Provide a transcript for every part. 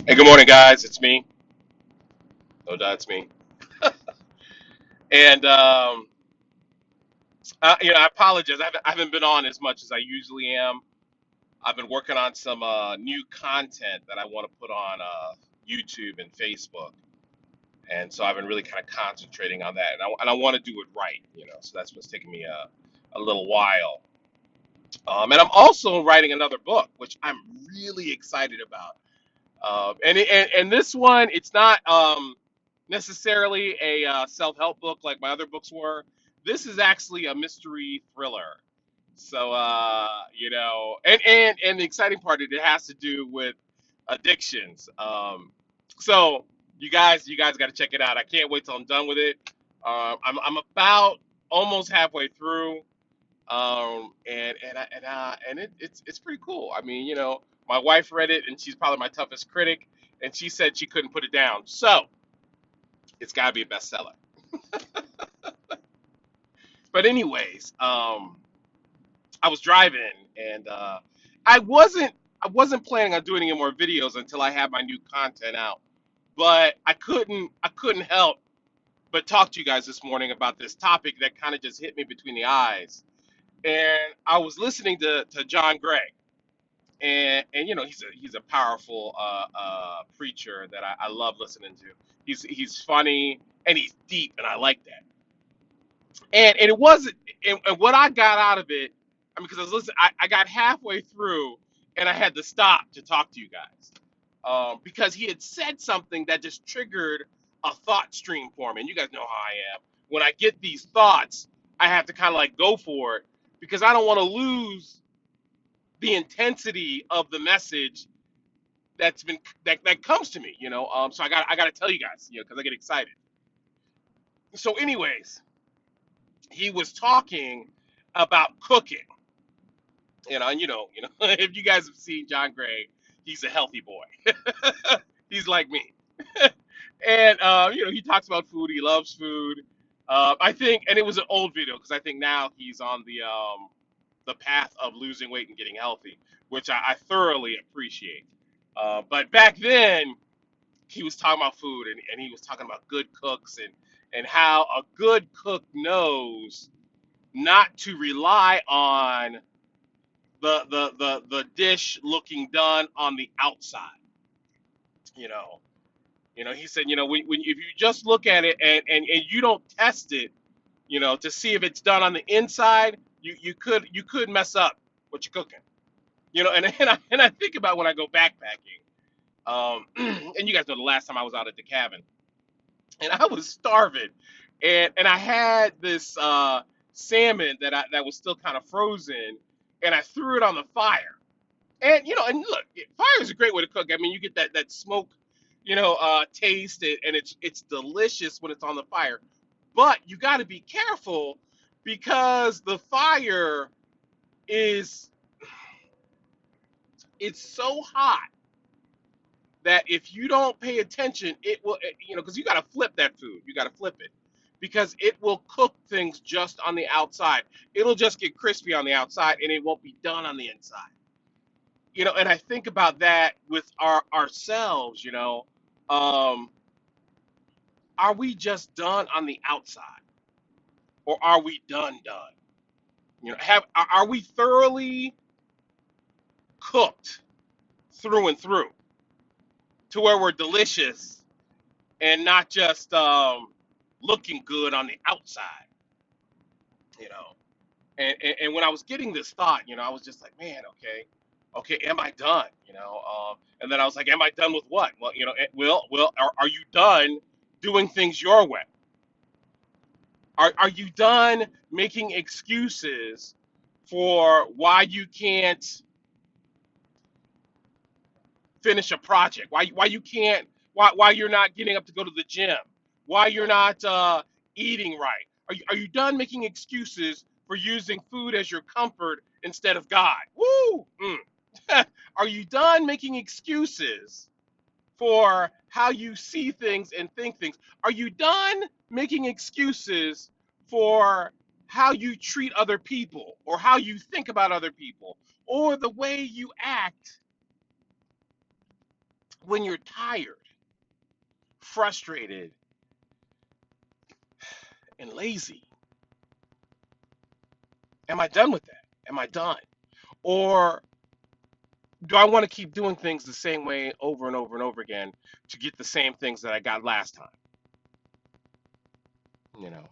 Hey, good morning, guys. It's me. No doubt, it's me. And I apologize. I haven't been on as much as I usually am. I've been working on some new content that I want to put on YouTube and Facebook, and so I've been really kind of concentrating on that. And I want to do it right, So that's what's taking me a little while. And I'm also writing another book, which I'm really excited about. And this one, it's not necessarily a self-help book like my other books were. This is actually a mystery thriller. So and the exciting part it has to do with addictions. So you guys got to check it out. I can't wait till I'm done with it. I'm about almost halfway through. It's pretty cool. I mean, my wife read it and she's probably my toughest critic, and she said she couldn't put it down. So it's got to be a bestseller. But anyways, I was driving and I wasn't I wasn't planning on doing any more videos until I had my new content out. But I couldn't help but talk to you guys this morning about this topic that kind of just hit me between the eyes. And I was listening to John Gray, and he's a powerful preacher that I love listening to. He's funny and he's deep, and I like that. And it wasn't, and what I got out of it, I mean, because I was listening, I got halfway through and I had to stop to talk to you guys, because he had said something that just triggered a thought stream for me. And you guys know how I am. When I get these thoughts, I have to kind of like go for it because I don't want to lose the intensity of the message that comes to me. So I got to tell you guys, because I get excited. So, anyways, he was talking about cooking, and if you guys have seen John Gray, he's a healthy boy. He's like me, and he talks about food. He loves food. I think, and it was an old video because I think now he's on the path of losing weight and getting healthy, which I thoroughly appreciate. But back then, he was talking about food, and he was talking about good cooks and how a good cook knows not to rely on the dish looking done on the outside. You know, he said, when if you just look at it and you don't test it, to see if it's done on the inside, you could mess up what you're cooking. And I think about when I go backpacking, and you guys know the last time I was out at the cabin, and I was starving, and I had this salmon that was still kind of frozen, and I threw it on the fire. And look, fire is a great way to cook. I mean, you get that smoke, taste, and it's delicious when it's on the fire. But you got to be careful because the fire is it's so hot that if you don't pay attention, it will, because you got to flip that food. You got to flip it because it will cook things just on the outside. It'll just get crispy on the outside and it won't be done on the inside. And I think about that with ourselves. Um, are we just done on the outside, or are we done? Are we thoroughly cooked through and through to where we're delicious and not just looking good on the outside? You know, and when I was getting this thought, I was just like, man, okay, am I done? And then I was like, am I done with what? Well, are you done doing things your way? Are you done making excuses for why you can't finish a project? Why you can't? Why you're not getting up to go to the gym? Why you're not eating right? Are you done making excuses for using food as your comfort instead of God? Woo! Are you done making excuses for how you see things and think things? Are you done making excuses for how you treat other people or how you think about other people or the way you act When you're tired, frustrated, and lazy, am I done with that? Am I done? Or do I want to keep doing things the same way over and over and over again to get the same things that I got last time? You know,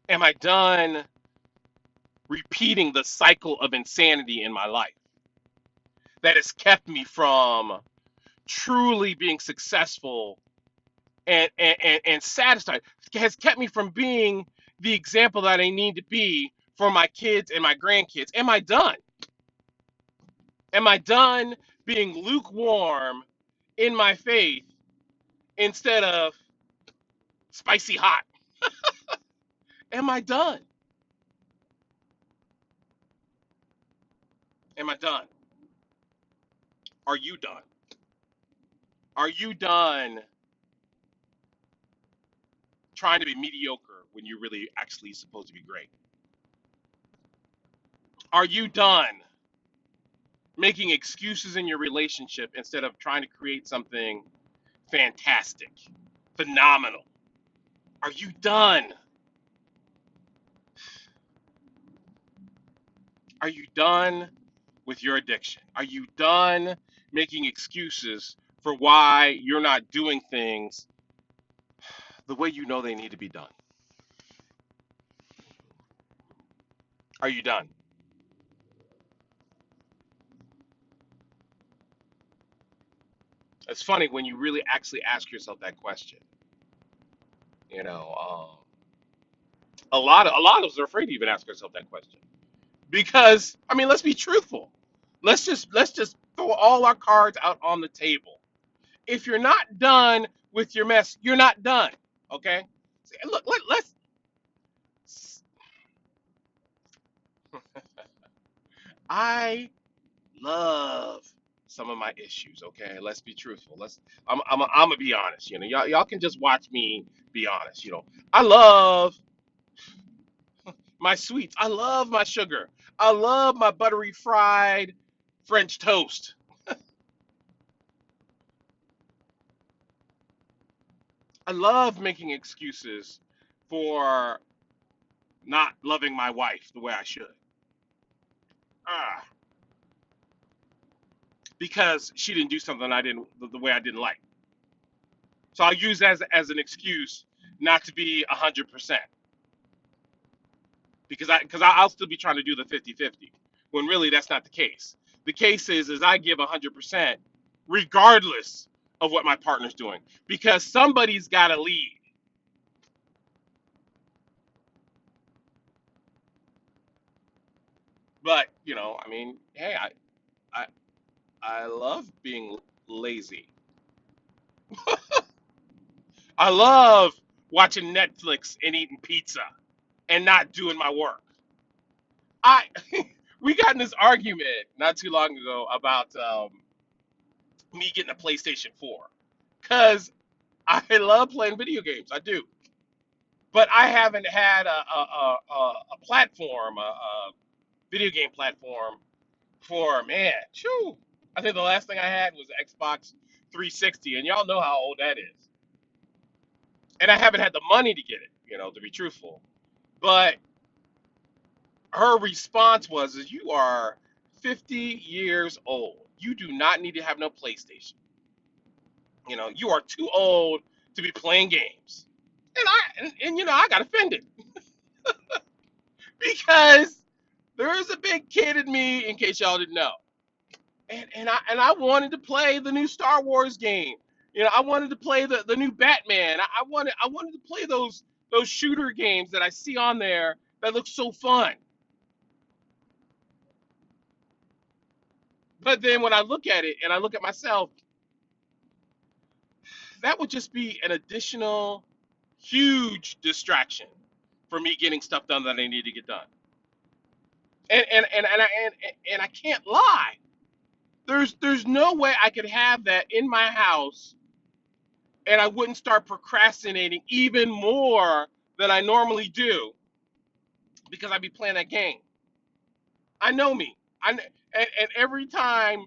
am I done repeating the cycle of insanity in my life that has kept me from truly being successful and satisfied, has kept me from being the example that I need to be for my kids and my grandkids? Am I done? Am I done being lukewarm in my faith instead of spicy hot? Am I done? Am I done? Are you done? Are you done trying to be mediocre when you're really actually supposed to be great? Are you done making excuses in your relationship instead of trying to create something fantastic, phenomenal? Are you done? Are you done with your addiction? Are you done making excuses for why you're not doing things the way you know they need to be done? Are you done? It's funny when you really actually ask yourself that question. You know, a lot of us are afraid to even ask ourselves that question because I mean, let's be truthful. Let's just throw all our cards out on the table. If you're not done with your mess, you're not done. Okay. Look, let's. I love some of my issues. Okay, let's be truthful. I'm gonna be honest. You know, y'all can just watch me be honest. You know, I love my sweets. I love my sugar. I love my buttery fried French toast. I love making excuses for not loving my wife the way I should. Ah, because she didn't do something I didn't the way I didn't like. So I'll use as an excuse not to be 100% because I'll still be trying to do the 50-50 when really that's not the case. The case is I give 100% regardless of what my partner's doing because somebody's got to lead. But you know, I mean, hey, I I love being lazy. I love watching Netflix and eating pizza and not doing my work. I we got in this argument not too long ago about me getting a PlayStation 4 because I love playing video games. I do, but I haven't had a platform, a video game platform for man. Shoo, I think the last thing I had was Xbox 360, and y'all know how old that is. And I haven't had the money to get it, you know, to be truthful. But her response was, "Is you are 50 years old. You do not need to have no PlayStation. You know, you are too old to be playing games." And you know, I got offended because there is a big kid in me, in case y'all didn't know. And I wanted to play the new Star Wars game. You know, I wanted to play the new Batman. I wanted to play those shooter games that I see on there that look so fun. But then when I look at it and I look at myself, that would just be an additional huge distraction for me getting stuff done that I need to get done. And I can't lie. There's no way I could have that in my house and I wouldn't start procrastinating even more than I normally do because I'd be playing that game. I know me. And every time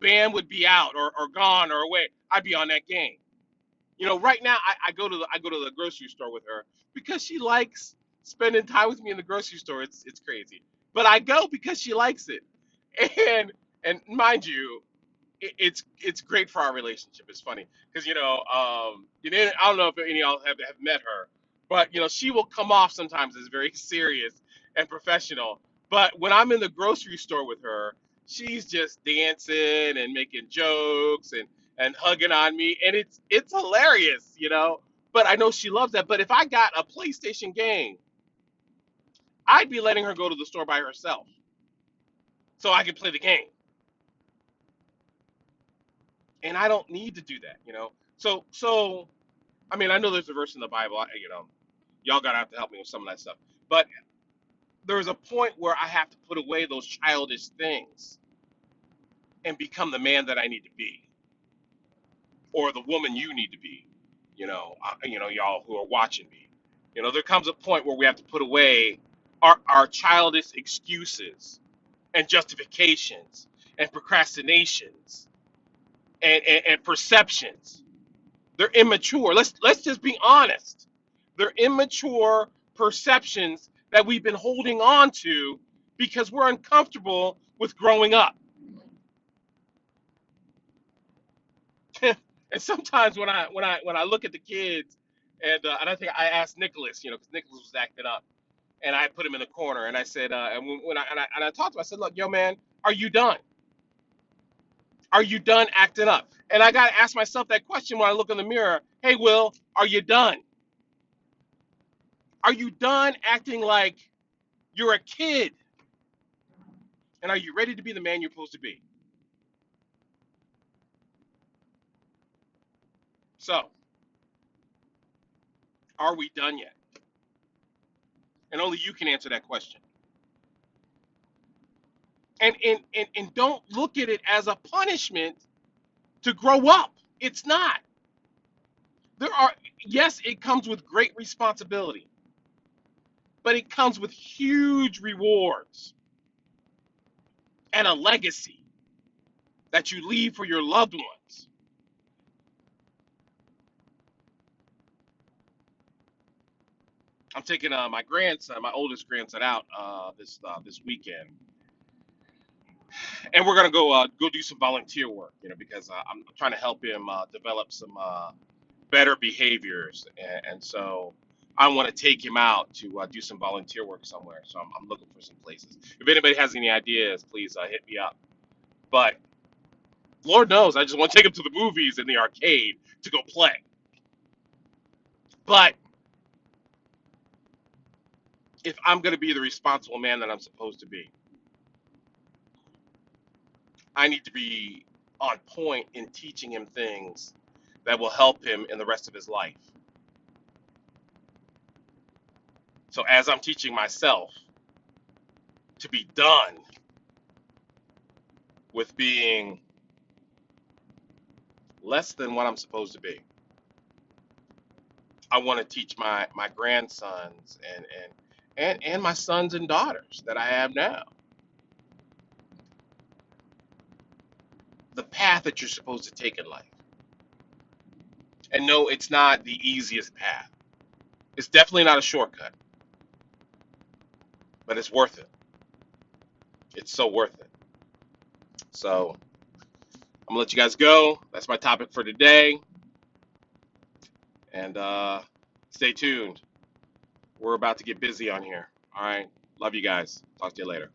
Bam would be out or gone or away, I'd be on that game. Right now I go to the grocery store with her because she likes spending time with me in the grocery store. It's crazy, but I go because she likes it, and mind you, it's great for our relationship. It's funny because I don't know if any of y'all have met her, but she will come off sometimes as very serious and professional. But when I'm in the grocery store with her, she's just dancing and making jokes and hugging on me, and it's hilarious. But I know she loves that. But if I got a PlayStation game, I'd be letting her go to the store by herself so I can play the game, and I don't need to do that. So I mean, I know there's a verse in the Bible. Y'all gotta have to help me with some of that stuff. But there's a point where I have to put away those childish things and become the man that I need to be, or the woman you need to be. Y'all who are watching me. There comes a point where we have to put away our childish excuses and justifications and procrastinations and perceptions. They're immature. Let's just be honest. They're immature perceptions that we've been holding on to because we're uncomfortable with growing up. And sometimes when I look at the kids, and I think I asked Nicholas, because Nicholas was acting up, and I put him in the corner, and I said, and I talked to him, I said, look, yo man, are you done? Are you done acting up? And I got to ask myself that question when I look in the mirror. Hey, Will, are you done? Are you done acting like you're a kid? And are you ready to be the man you're supposed to be? So, are we done yet? And only you can answer that question. And don't look at it as a punishment to grow up. It's not. There are Yes, it comes with great responsibility, but it comes with huge rewards and a legacy that you leave for your loved ones. I'm taking my grandson, my oldest grandson, out this weekend, and we're gonna go do some volunteer work. Because I'm trying to help him develop some better behaviors, and so I want to take him out to do some volunteer work somewhere. So I'm looking for some places. If anybody has any ideas, please hit me up. But Lord knows, I just want to take him to the movies and the arcade to go play. But if I'm going to be the responsible man that I'm supposed to be, I need to be on point in teaching him things that will help him in the rest of his life. So as I'm teaching myself to be done with being less than what I'm supposed to be, I want to teach my grandsons and my sons and daughters that I have now the path that you're supposed to take in life. And no, it's not the easiest path. It's definitely not a shortcut, but it's worth it. It's so worth it. So I'm gonna let you guys go. That's my topic for today. And stay tuned. We're about to get busy on here. All right. Love you guys. Talk to you later.